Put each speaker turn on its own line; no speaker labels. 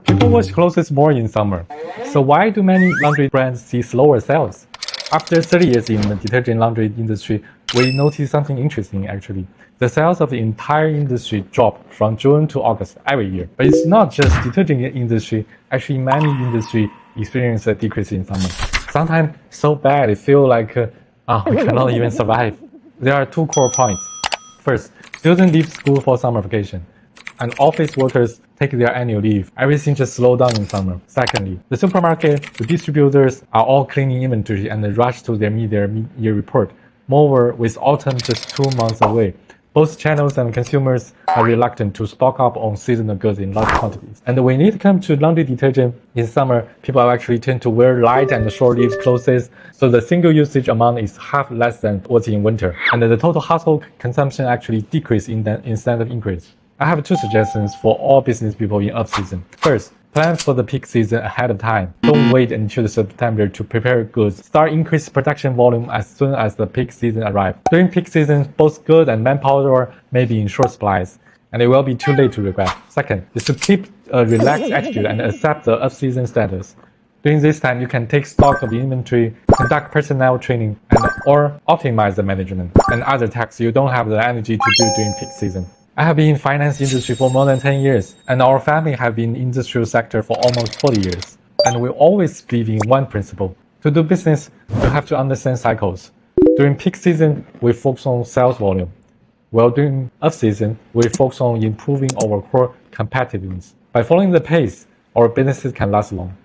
People wash clothes more in summer. So why do many laundry brands see slower sales? After 30 years in the detergent laundry industry, we noticed something interesting actually. The sales of the entire industry drop from June to August every year. But it's not just detergent industry, actually many industry experience a decrease in summer. Sometimes so bad it feels like we cannot even survive. There are two core points. First, students leave school for summer vacation, and office workers take their annual leave. Everything just slows down in summer. Secondly, the supermarket, the distributors are all cleaning inventory and rush to their mid-year report. Moreover, with autumn just 2 months away, both channels and consumers are reluctant to stock up on seasonal goods in large quantities. And when it comes to laundry detergent in summer, people actually tend to wear light and short-lived clothes, so the single usage amount is half less than what's in winter. And the total household consumption actually decreases instead of increase. I have two suggestions for all business people in off-season. First, plan for the peak season ahead of time. Don't wait until September to prepare goods. Start increase production volume as soon as the peak season arrives. During peak season, both goods and manpower may be in short supplies, and it will be too late to regret. Second is to keep a relaxed attitude and accept the off-season status. During this time, you can take stock of the inventory, conduct personnel training, or optimize the management and other tasks you don't have the energy to do during peak season. I have been in finance industry for more than 10 years, and our family have been in industrial sector for almost 40 years. And we always believe in one principle. To do business, you have to understand cycles. During peak season, we focus on sales volume, while during off-season, we focus on improving our core competitiveness. By following the pace, our businesses can last long.